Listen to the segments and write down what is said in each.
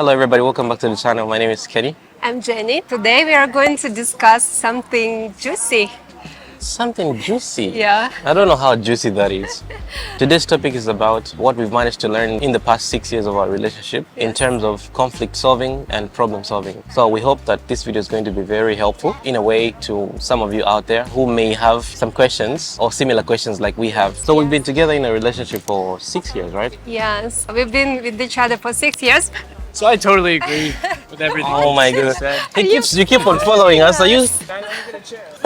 Hello everybody, welcome back to the channel. My name is Kenny. I'm Jenny. Today we are going to discuss something juicy. Something juicy. Yeah. I don't know how juicy that is. Today's topic is about what we've managed to learn in the past 6 years of our relationship in terms of conflict solving and problem solving. So we hope that this video is going to be very helpful in a way to some of you out there who may have some questions or similar questions like we have. So we've been together in a relationship for 6 years, right? Yes. We've been with each other for 6 years. So I totally agree with everything. Oh my you goodness. said. You keep on following us. Are you?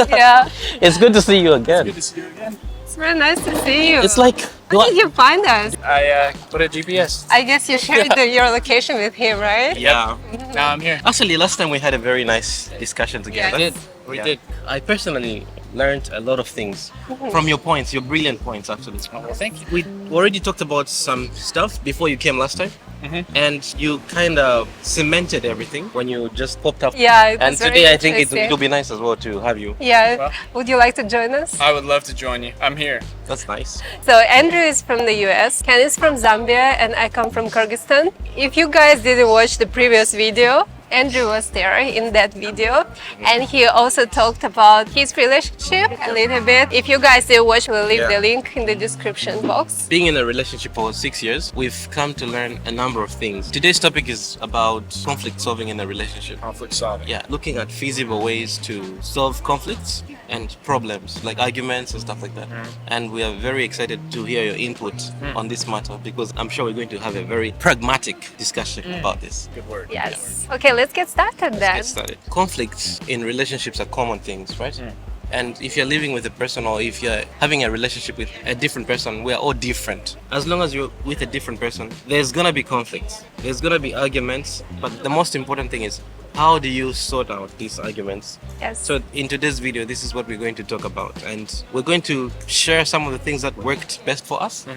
Yeah. It's good to see you again. Good to see you again. It's very nice to see you. It's like How did you find us? I put a GPS. I guess you shared your location with him, right? yeah. Now I'm here. Actually, last time we had a very nice discussion together. Yes. We did. I personally learned a lot of things from your points, your brilliant points actually. Well, thank you. We already talked about some stuff before you came last time. And you kind of cemented everything when you just popped up. Yeah. It And was very today I think interesting. it'll be nice as well to have you. Yeah. Well- Would you like to join us? I would love to join you. I'm here. That's nice. So Andrew is from the US, Ken is from Zambia, and I come from Kyrgyzstan. If you guys didn't watch the previous video, Andrew was there in that video, and he also talked about his relationship a little bit. If you guys did watch, we'll leave the link in the description box. Being in a relationship for 6 years, we've come to learn a number of things. Today's topic is about conflict solving in a relationship. Conflict solving. Yeah, looking at feasible ways to solve conflicts and problems like arguments and stuff like that. And we are very excited to hear your input on this matter because I'm sure we're going to have a very pragmatic discussion about this. Good word. Yes. Okay, let's get started then. Get started. Conflicts in relationships are common things, right? And if you're living with a person or if you're having a relationship with a different person, we are all different. As long as you're with a different person, there's gonna be conflicts. There's gonna be arguments. But the most important thing is, how do you sort out these arguments? Yes. So in today's video, this is what we're going to talk about. And we're going to share some of the things that worked best for us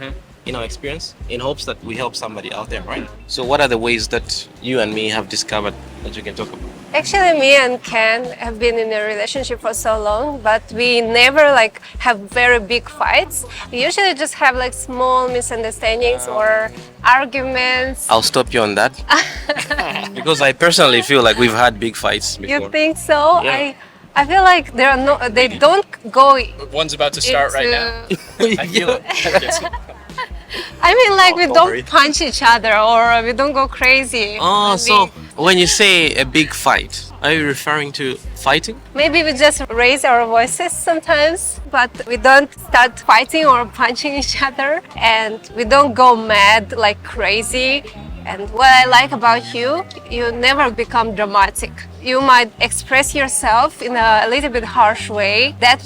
in our experience in hopes that we help somebody out there, right? So what are the ways that you and me have discovered that you can talk about? Actually, me and Ken have been in a relationship for so long, but we never have very big fights. We usually just have small misunderstandings or arguments. I'll stop you on that because I personally feel like we've had big fights before. You think so? Yeah. I feel like they don't go. One's about to start right now. I feel it. Yes. I mean, we don't don't worry. punch each other or we don't go crazy. Oh, When so when you say a big fight, are you referring to fighting? maybe we just raise our voices sometimes, but we don't start fighting or punching each other, and we don't go mad like crazy. And what I like about you, you never become dramatic. You might express yourself in a little bit harsh way, that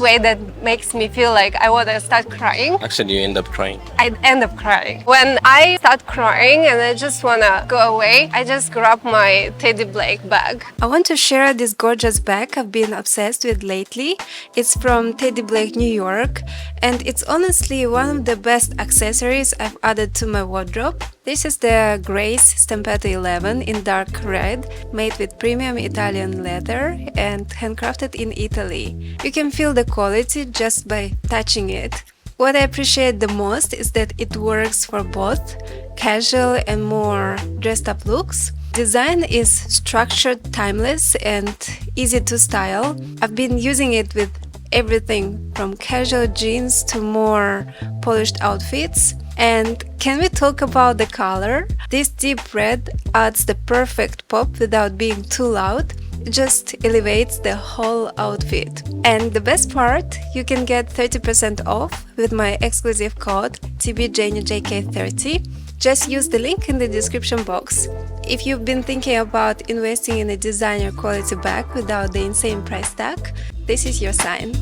makes me feel like I want to start crying. Actually, you end up crying. I end up crying. When I start crying and I just want to go away, I just grab my Teddy Blake bag. I want to share this gorgeous bag I've been obsessed with lately. It's from Teddy Blake, New York, and it's honestly one of the best accessories I've added to my wardrobe. This is the Grace Stampetto 11 in dark red, made with premium Italian leather and handcrafted in Italy. You can feel the quality just by touching it. What I appreciate the most is that it works for both casual and more dressed up looks. Design is structured, timeless, and easy to style. I've been using it with everything from casual jeans to more polished outfits. And can we talk about the color? This deep red adds the perfect pop without being too loud. It just elevates the whole outfit. And the best part, you can get 30% off with my exclusive code TBJNUJK30. Just use the link in the description box. If you've been thinking about investing in a designer quality bag without the insane price tag, this is your sign.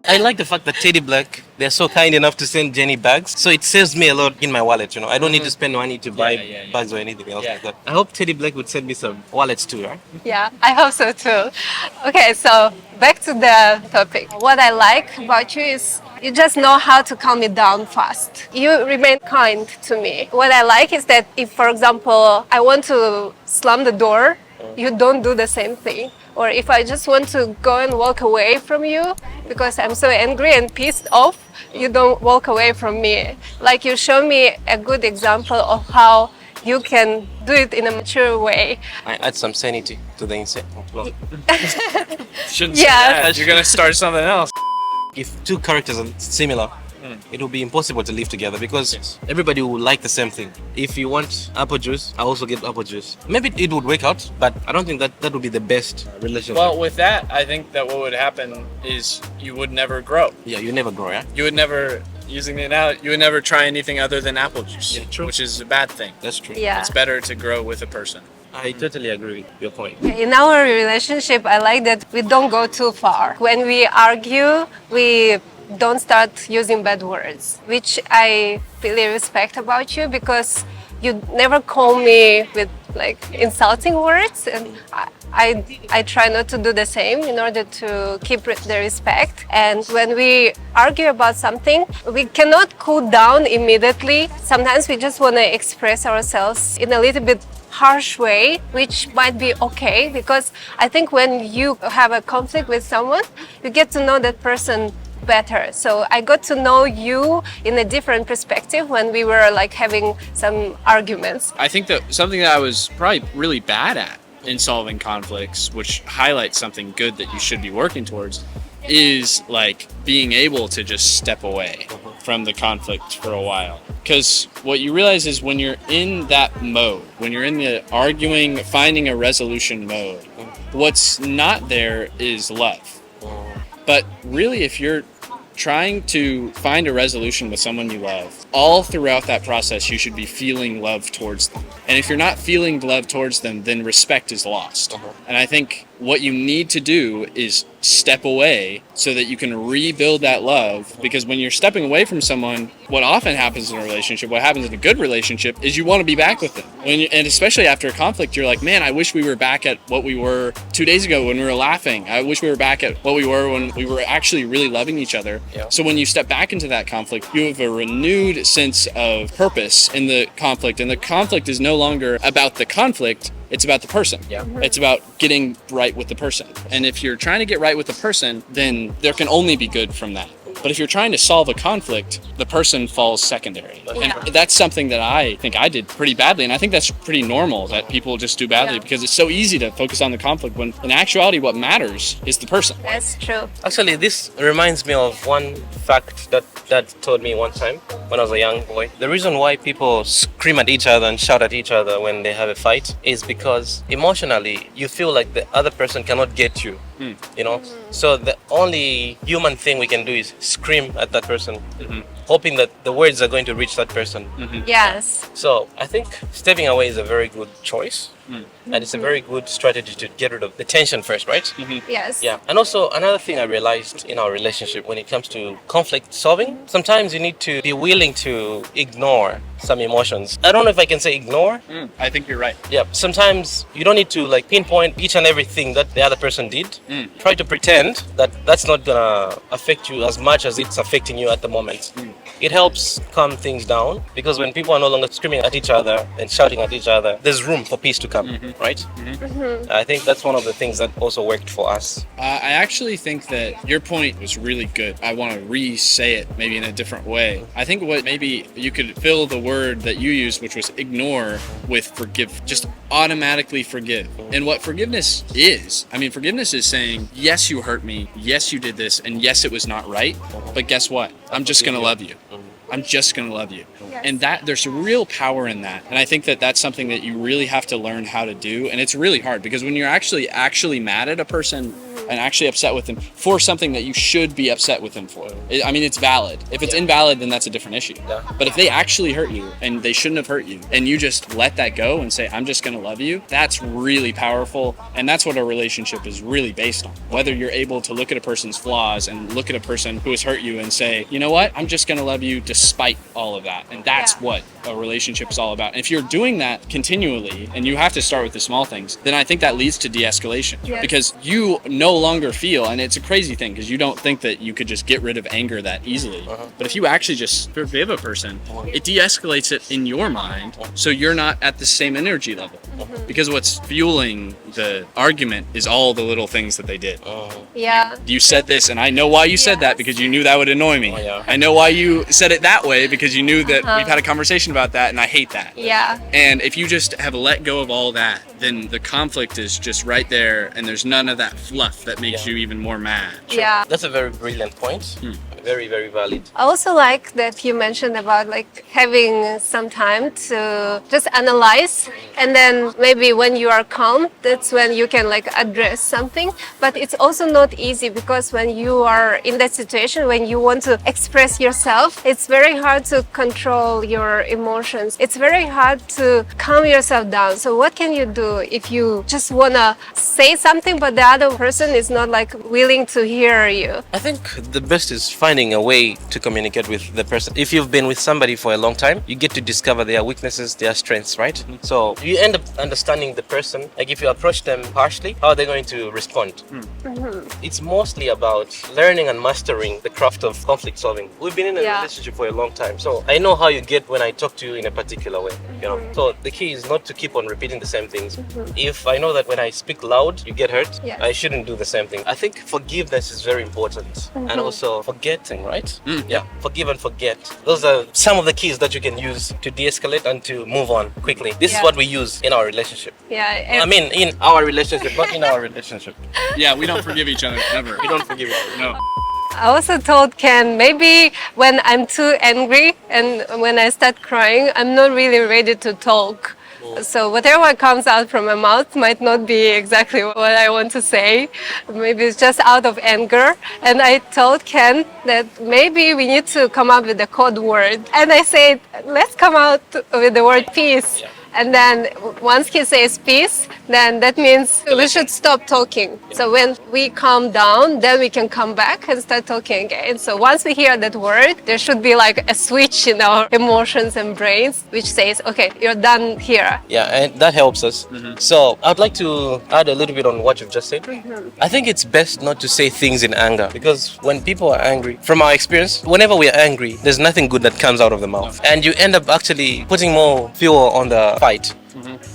I like the fact that Teddy Black, they're so kind enough to send Jenny bags. So it saves me a lot in my wallet, I don't need to spend money to buy bags or anything else like that. I hope Teddy Black would send me some wallets too, right? Yeah, I hope so too. Okay, so back to the topic. What I like about you is you just know how to calm me down fast. You remain kind to me. What I like is that if, for example, I want to slam the door you don't do the same thing. Or if I just want to go and walk away from you because I'm so angry and pissed off, you don't walk away from me. Like you show me a good example of how you can do it in a mature way. I add some sanity to the insane. Shouldn't say Yes. that. You're gonna start something else. If two characters are similar, it will be impossible to live together because everybody will like the same thing. If you want apple juice, I also get apple juice. Maybe it would work out, but I don't think that would be the best relationship. Well, with that, I think that what would happen is you would never grow. Yeah, you never grow, yeah? You would never, using the analogy, you would never try anything other than apple juice, Yeah, true. which is a bad thing. That's true. Yeah. It's better to grow with a person. I totally agree with your point. In our relationship, I like that we don't go too far. When we argue, we don't start using bad words, which I really respect about you because you never call me with like insulting words, and I try not to do the same in order to keep the respect. And when we argue about something, we cannot cool down immediately. Sometimes we just want to express ourselves in a little bit harsh way, which might be okay, because I think when you have a conflict with someone, you get to know that person better. So I got to know you in a different perspective when we were like having some arguments. I think that something that I was probably really bad at in solving conflicts, which highlights something good that you should be working towards, is like being able to just step away from the conflict for a while. Because what you realize is when you're in that mode, when you're in the arguing, finding a resolution mode, what's not there is love. But really, if you're trying to find a resolution with someone you love, all throughout that process, you should be feeling love towards them. And if you're not feeling love towards them, then respect is lost. And I think what you need to do is step away so that you can rebuild that love. Because when you're stepping away from someone, what often happens in a relationship, what happens in a good relationship, is you want to be back with them. And especially after a conflict, you're like, man, I wish we were back at what we were 2 days ago when we were laughing. I wish we were back at what we were when we were actually really loving each other. Yeah. So when you step back into that conflict, you have a renewed sense of purpose in the conflict. And the conflict is no longer about the conflict, it's about the person. Yeah. It's about getting right with the person. And if you're trying to get right with the person, then there can only be good from that. But if you're trying to solve a conflict, the person falls secondary. Yeah. And that's something that I think I did pretty badly. And I think that's pretty normal that people just do badly because it's so easy to focus on the conflict when in actuality what matters is the person. That's true. Actually, this reminds me of one fact that Dad told me one time when I was a young boy. The reason why people scream at each other and shout at each other when they have a fight is because emotionally you feel like the other person cannot get you. You know, so the only human thing we can do is scream at that person, hoping that the words are going to reach that person. Yes. So I think stepping away is a very good choice, and it's a very good strategy to get rid of the tension first, right? Yes. Yeah. And also another thing I realized in our relationship when it comes to conflict solving, sometimes you need to be willing to ignore some emotions. I don't know if I can say ignore. I think you're right. Yeah, sometimes you don't need to like pinpoint each and everything that the other person did. Try to pretend that that's not gonna affect you as much as it's affecting you at the moment. It helps calm things down because when people are no longer screaming at each other and shouting at each other, there's room for peace to come, right? I think that's one of the things that also worked for us. I actually think that your point was really good. I want to re-say it maybe in a different way. I think what maybe you could fill the word that you used, which was ignore, with forgive. Just automatically forgive. And what forgiveness is, I mean, forgiveness is saying, yes, you hurt me. Yes, you did this. And yes, it was not right. But guess what? I'm just going to love you. I'm just going to love you. Yes. And that there's real power in that. And I think that that's something that you really have to learn how to do. And it's really hard because when you're actually mad at a person and actually upset with them for something that you should be upset with them for, I mean, it's valid. If it's invalid, then that's a different issue. Yeah. But if they actually hurt you and they shouldn't have hurt you and you just let that go and say, I'm just going to love you, that's really powerful. And that's what a relationship is really based on. Whether you're able to look at a person's flaws and look at a person who has hurt you and say, you know what, I'm just going to love you despite all of that. And That's Yeah. what a relationship is all about. And if you're doing that continually, and you have to start with the small things, then I think that leads to de-escalation. Yes. Because you no longer feel, and it's a crazy thing because you don't think that you could just get rid of anger that easily. But if you actually just forgive a person, it de-escalates it in your mind, so you're not at the same energy level. Because what's fueling the argument is all the little things that they did. Yeah. You said this, and I know why you said that, Yes. because you knew that would annoy me. Yeah. I know why you said it that way, because you knew that we've had a conversation about that, and I hate that. Yeah. And if you just have let go of all that, then the conflict is just right there, and there's none of that fluff that makes you even more mad. Yeah. That's a very brilliant point. Very, very valid. I also like that you mentioned about like having some time to just analyze, and then maybe when you are calm, that's when you can like address something. But it's also not easy, because when you are in that situation, when you want to express yourself, it's very hard to control your emotions. It's very hard to calm yourself down. So what can you do if you just wanna say something, but the other person is not like willing to hear you? I think the best is finding a way to communicate with the person. If you've been with somebody for a long time, you get to discover their weaknesses, their strengths, right? So you end up understanding the person. Like if you approach them harshly, how are they going to respond? It's mostly about learning and mastering the craft of conflict solving. We've been in a relationship for a long time, so I know how you get when I talk to you in a particular way. You know, so the key is not to keep on repeating the same things. If I know that when I speak loud, you get hurt, Yes. I shouldn't do the same thing. I think forgiveness is very important, and also forgetting, right? Yeah, forgive and forget. Those are some of the keys that you can use to de-escalate and to move on quickly. This is Yeah. what we use in our relationship. Yeah. I mean, in our relationship, not in our relationship. Yeah, we don't forgive each other, ever. We don't forgive each other. No. I also told Ken, maybe when I'm too angry and when I start crying, I'm not really ready to talk. So whatever comes out from my mouth might not be exactly what I want to say. Maybe it's just out of anger. And I told Ken that maybe we need to come up with a code word. And I said, let's come out with the word peace. And then once he says peace, then that means we should stop talking. So when we calm down, then we can come back and start talking again. So once we hear that word, there should be like a switch in our emotions and brains, which says, okay, you're done here. Yeah, and that helps us. So I'd like to add a little bit on what you've just said. I think it's best not to say things in anger, because when people are angry, from our experience, whenever we are angry, there's nothing good that comes out of the mouth. And you end up actually putting more fuel on the fight.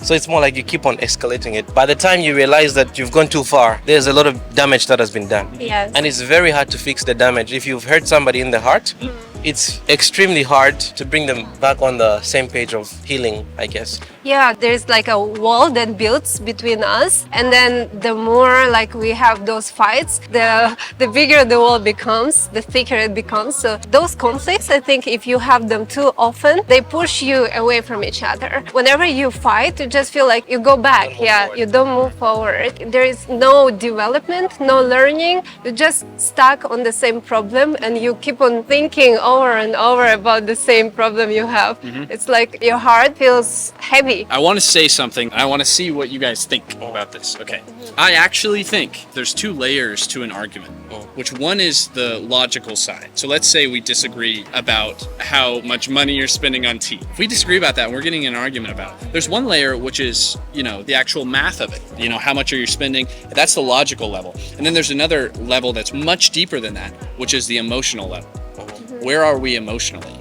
So it's more like you keep on escalating it. By the time you realize that you've gone too far, there's a lot of damage that has been done. Yes. And it's very hard to fix the damage. If you've hurt somebody in the heart, it's extremely hard to bring them back on the same page of healing, I guess. Yeah, there's like a wall that builds between us, and then the more like we have those fights, the bigger the wall becomes, the thicker it becomes. So those conflicts, I think if you have them too often, they push you away from each other. Whenever you fight, you just feel like you go back. You don't move forward. There is no development, no learning. You're just stuck on the same problem, and you keep on thinking over and over about the same problem you have. It's like your heart feels heavy. I want to say something. I want to see what you guys think about this. Okay. I actually think there's two layers to an argument, which one is the logical side. So let's say we disagree about how much money you're spending on tea. If we disagree about that and we're getting in an argument about it, there's one layer which is, the actual math of it. How much are you spending? That's the logical level. And then there's another level that's much deeper than that, which is the emotional level. Where are we emotionally?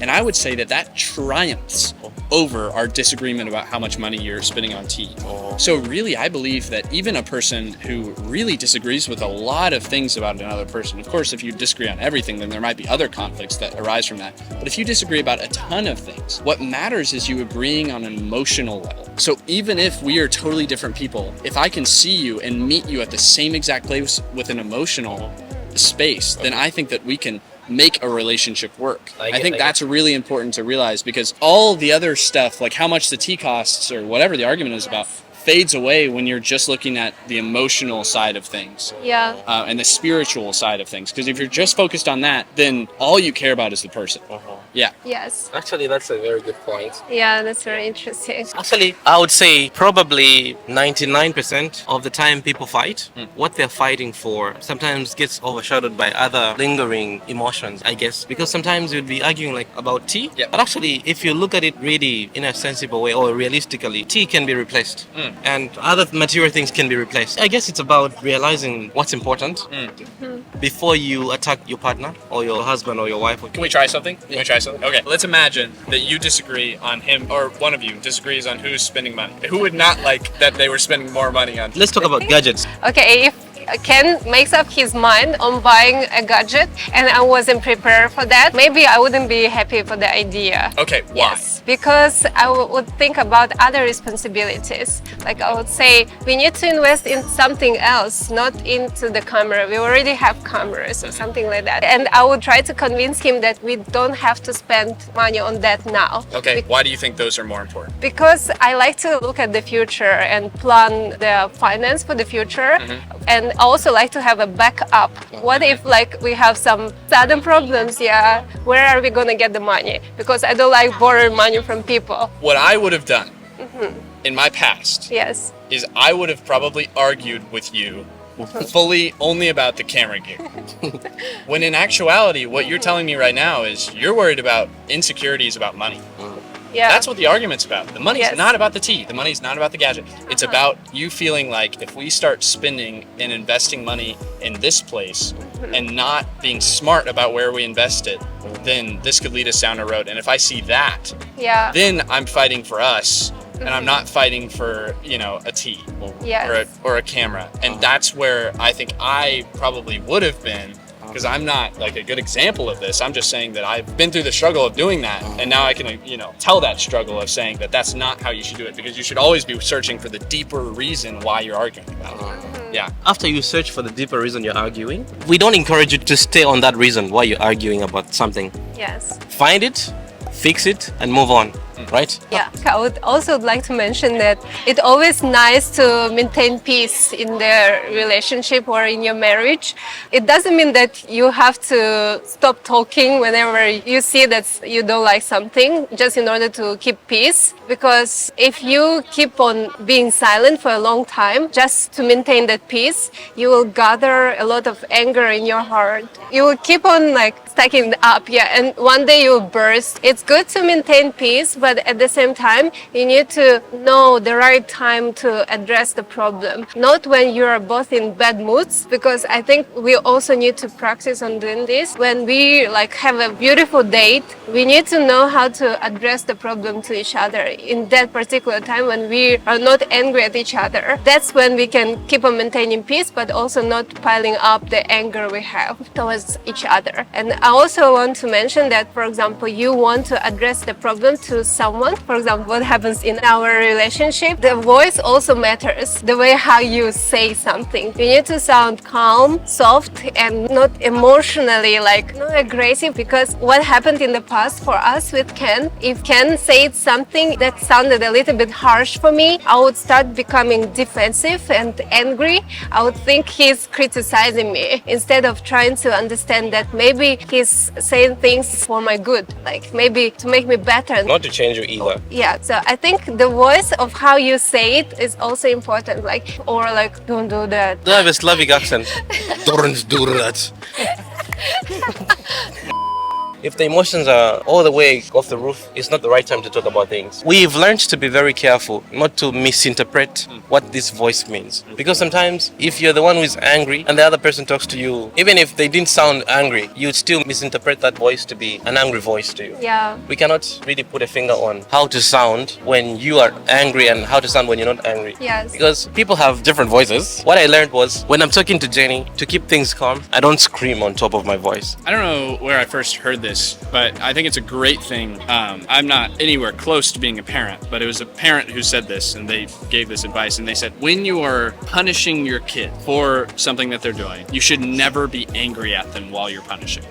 And I would say that triumphs over our disagreement about how much money you're spending on tea. So really, I believe that even a person who really disagrees with a lot of things about another person, of course, if you disagree on everything, then there might be other conflicts that arise from that. But if you disagree about a ton of things, what matters is you agreeing on an emotional level. So even if we are totally different people, if I can see you and meet you at the same exact place with an emotional space, then I think that we can make a relationship work. I think that's really important to realize, because all the other stuff, like how much the tea costs or whatever the argument is about, fades away when you're just looking at the emotional side of things. Yeah. And the spiritual side of things. Because if you're just focused on that, then all you care about is the person. Yeah. Yes. Actually, that's a very good point. Yeah, that's very interesting. Actually, I would say probably 99% of the time people fight, what they're fighting for sometimes gets overshadowed by other lingering emotions, I guess. Because sometimes you'd be arguing like about tea, but actually, if you look at it really in a sensible way or realistically, tea can be replaced and other material things can be replaced. I guess it's about realizing what's important before you attack your partner or your husband or your wife. Can we try something? Can we try something? Okay, let's imagine that you disagree on him, or one of you disagrees on who's spending money. Who would not like that they were spending more money on? Let's talk about gadgets. Okay, if Ken makes up his mind on buying a gadget and I wasn't prepared for that, maybe I wouldn't be happy for the idea. Okay, why? Yes, because I would think about other responsibilities. Like I would say, we need to invest in something else, not into the camera. We already have cameras or something like that. And I would try to convince him that we don't have to spend money on that now. Okay, why do you think those are more important? Because I like to look at the future and plan the finance for the future, and also like to have a backup. What if like we have some sudden problems? Yeah, where are we gonna get the money? Because I don't like borrowing money from people. What I would have done in my past Yes. is I would have probably argued with you fully only about the camera gear. When in actuality, what you're telling me right now is you're worried about insecurities about money. Yeah. That's what the argument's about. The money's Yes. not about the tea. The money's not about the gadget. It's about you feeling like if we start spending and investing money in this place and not being smart about where we invest it, then this could lead us down a road. And if I see that, Yeah. then I'm fighting for us, and I'm not fighting for, you know, a tea Yes. or a camera. And that's where I think I probably would have been, because I'm not like a good example of this. I'm just saying that I've been through the struggle of doing that, and now I can, you know, tell that struggle of saying that that's not how you should do it, because you should always be searching for the deeper reason why you're arguing about it. Yeah. After you search for the deeper reason you're arguing, we don't encourage you to stay on that reason why you're arguing about something. Yes. Find it, fix it, and move on. Right? Yeah, I would also like to mention that it's always nice to maintain peace in the relationship or in your marriage. It doesn't mean that you have to stop talking whenever you see that you don't like something, just in order to keep peace. Because if you keep on being silent for a long time, just to maintain that peace, you will gather a lot of anger in your heart. You will keep on like stacking up, and one day you'll burst. It's good to maintain peace, but at the same time, you need to know the right time to address the problem. Not when you're both in bad moods, because I think we also need to practice on doing this. When we like have a beautiful date, we need to know how to address the problem to each other in that particular time when we are not angry at each other. That's when we can keep on maintaining peace, but also not piling up the anger we have towards each other. And I also want to mention that, for example, you want to address the problem to someone. For example, what happens in our relationship, the voice also matters. The way how you say something. You need to sound calm, soft, and not emotionally like not aggressive, because what happened in the past for us with Ken, if Ken said something that sounded a little bit harsh for me, I would start becoming defensive and angry. I would think he's criticizing me instead of trying to understand that maybe he's saying things for my good, like maybe to make me better. Not to change you either. Yeah, so I think the voice of how you say it is also important, like, or like, don't do that. Do I have a Slavic accent? Don't do that. If the emotions are all the way off the roof, it's not the right time to talk about things. We've learned to be very careful not to misinterpret what this voice means. Because sometimes if you're the one who is angry and the other person talks to you, even if they didn't sound angry, you'd still misinterpret that voice to be an angry voice to you. Yeah. We cannot really put a finger on how to sound when you are angry and how to sound when you're not angry. Yes. Because people have different voices. What I learned was when I'm talking to Jenny, to keep things calm, I don't scream on top of my voice. I don't know where I first heard this, but I think it's a great thing. I'm not anywhere close to being a parent, but it was a parent who said this, and they gave this advice, and they said, when you are punishing your kid for something that they're doing, you should never be angry at them while you're punishing.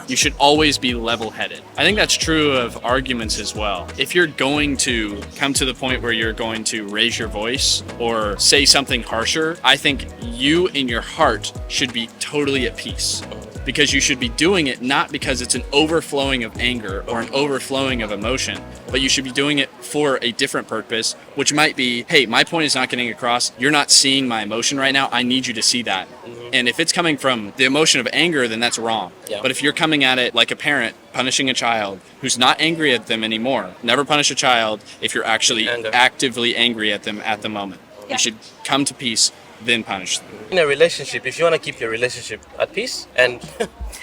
You should always be level-headed. I think that's true of arguments as well. If you're going to come to the point where you're going to raise your voice or say something harsher, I think you in your heart should be totally at peace. Because you should be doing it not because it's an overflowing of anger or an overflowing of emotion, but you should be doing it for a different purpose, which might be, hey, my point is not getting across. You're not seeing my emotion right now. I need you to see that. And if it's coming from the emotion of anger, then that's wrong. But if you're coming at it like a parent punishing a child who's not angry at them anymore, never punish a child if you're actually actively angry at them at the moment. You should come to peace, then punish them. In a relationship, if you want to keep your relationship at peace and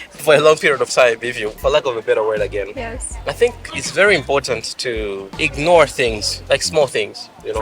for a long period of time, if you, for lack of a better word again, Yes. I think it's very important to ignore things, like small things, you know.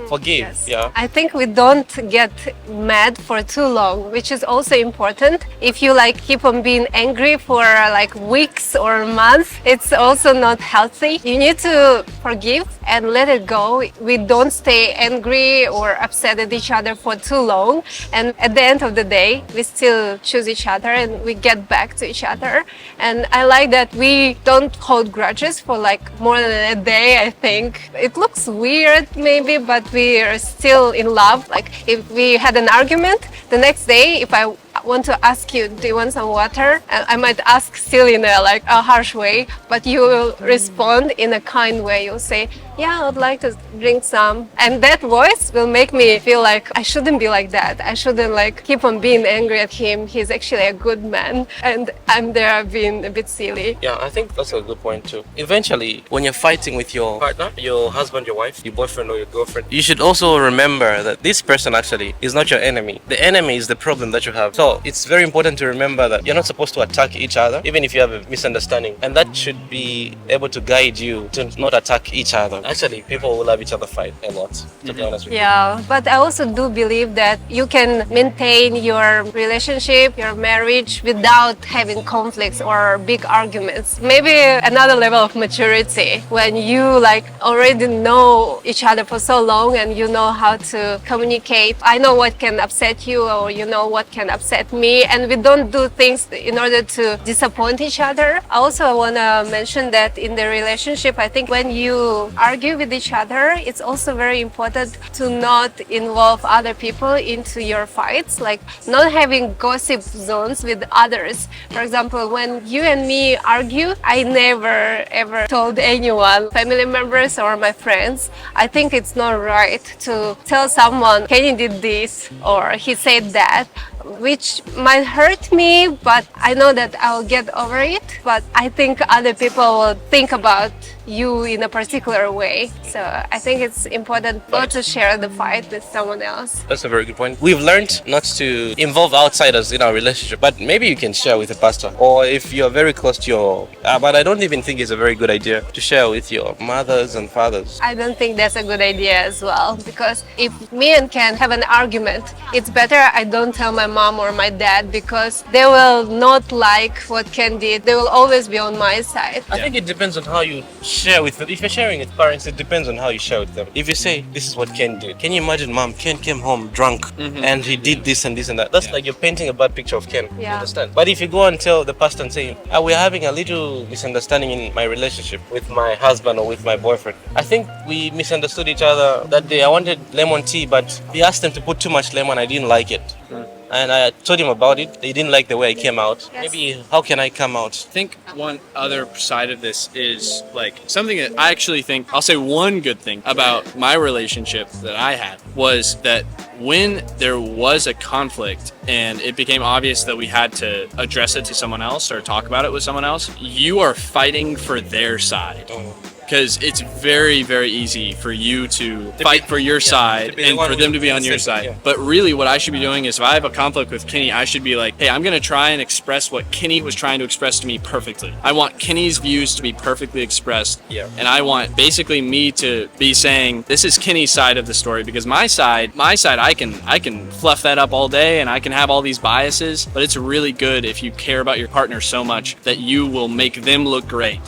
Forgive, Yes. yeah. I think we don't get mad for too long, which is also important. If you like keep on being angry for like weeks or months, it's also not healthy. You need to forgive and let it go. We don't stay angry or upset at each other for too long. And at the end of the day, we still choose each other and we get back to each other. And I like that we don't hold grudges for like more than a day, I think. It looks weird maybe, but we are still in love. Like if we had an argument, the next day, if I want to ask you, do you want some water? I might ask still in a harsh way, but you will respond in a kind way. You'll say, yeah, I would like to drink some. And that voice will make me feel like I shouldn't be like that. I shouldn't like keep on being angry at him. He's actually a good man. And I'm there being a bit silly. Yeah, I think that's a good point too. Eventually, when you're fighting with your partner, your husband, your wife, your boyfriend or your girlfriend, you should also remember that this person actually is not your enemy. The enemy is the problem that you have. So it's very important to remember that you're not supposed to attack each other, even if you have a misunderstanding. And that should be able to guide you to not attack each other. Actually, people will have each other fight a lot, to be honest with you. Yeah, but I also do believe that you can maintain your relationship, your marriage without having conflicts or big arguments. Maybe another level of maturity when you like already know each other for so long and you know how to communicate. I know what can upset you or you know what can upset me, and we don't do things in order to disappoint each other. I also want to mention that in the relationship, I think when you argue with each other, it's also very important to not involve other people into your fights, like not having gossip zones with others. For example, when you and me argue, I never ever told anyone, family members or my friends. I think it's not right to tell someone, Kenny did this or he said that, which might hurt me, but I know that I'll get over it. But I think other people will think about you in a particular way. So I think it's important not to share the fight with someone else. That's a very good point. We've learned not to involve outsiders in our relationship, but maybe you can share with a pastor, or if you're very close to your, but I don't even think it's a very good idea to share with your mothers and fathers. I don't think that's a good idea as well, because if me and Ken have an argument, it's better I don't tell my mom or my dad, because they will not like what Ken did. They will always be on my side. I think it depends on how you share with them. If you're sharing with parents, it depends on how you share with them. If you say, this is what Ken did. Can you imagine, mom, Ken came home drunk and he did this and this and that. That's like you're painting a bad picture of Ken. You understand? But if you go and tell the pastor and say, we're having a little misunderstanding in my relationship with my husband or with my boyfriend. I think we misunderstood each other that day. I wanted lemon tea, but he asked them to put too much lemon. I didn't like it. And I told him about it. They didn't like the way I came out. Yes. Maybe how can I come out? I think one other side of this is like something that I actually think, I'll say one good thing about my relationship that I had was that when there was a conflict and it became obvious that we had to address it to someone else or talk about it with someone else, you are fighting for their side. Because it's very, very easy for you to fight for your side and for them to be on your side. Yeah. But really what I should be doing is if I have a conflict with Kenny, I should be like, hey, I'm going to try and express what Kenny was trying to express to me perfectly. I want Kenny's views to be perfectly expressed. Yeah. And I want basically me to be saying, this is Kenny's side of the story, because my side, I can fluff that up all day and I can have all these biases, but it's really good if you care about your partner so much that you will make them look great.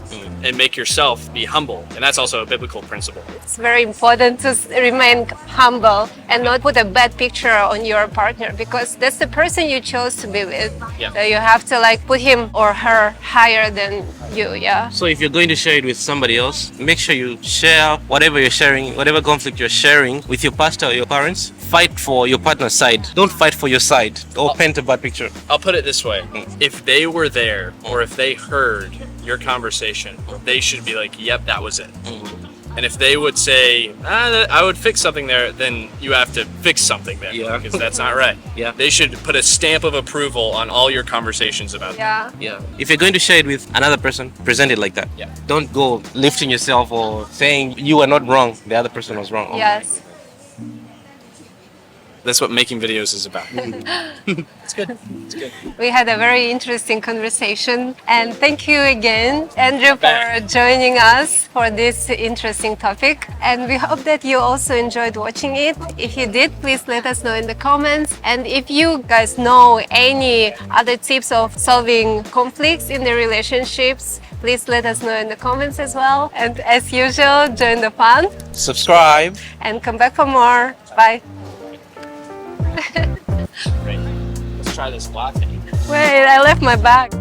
and make yourself be humble. And that's also a biblical principle. It's very important to remain humble and not put a bad picture on your partner, because that's the person you chose to be with. Yeah. So you have to like put him or her higher than you. Yeah. So if you're going to share it with somebody else, make sure you share whatever you're sharing, whatever conflict you're sharing with your pastor or your parents. Fight for your partner's side. Don't fight for your side or paint a bad picture. I'll put it this way. If they were there or if they heard your conversation, they should be like, yep, that was it. And if they would say, I would fix something there, then you have to fix something there. Yeah. Because that's not right. Yeah. They should put a stamp of approval on all your conversations about Yeah. Yeah. If you're going to share it with another person, present it like that. Yeah. Don't go lifting yourself or saying you are not wrong, the other person was wrong. Yes. That's what making videos is about. It's good. It's good. We had a very interesting conversation, and thank you again, Andrew, for Back. joining us for this interesting topic. And we hope that you also enjoyed watching it. If you did, please let us know in the comments. And if you guys know any other tips of solving conflicts in the relationships, please let us know in the comments as well. And as usual, join the fun Subscribe. and come back for more. Bye. Great. Let's try this latte. Wait, I left my bag.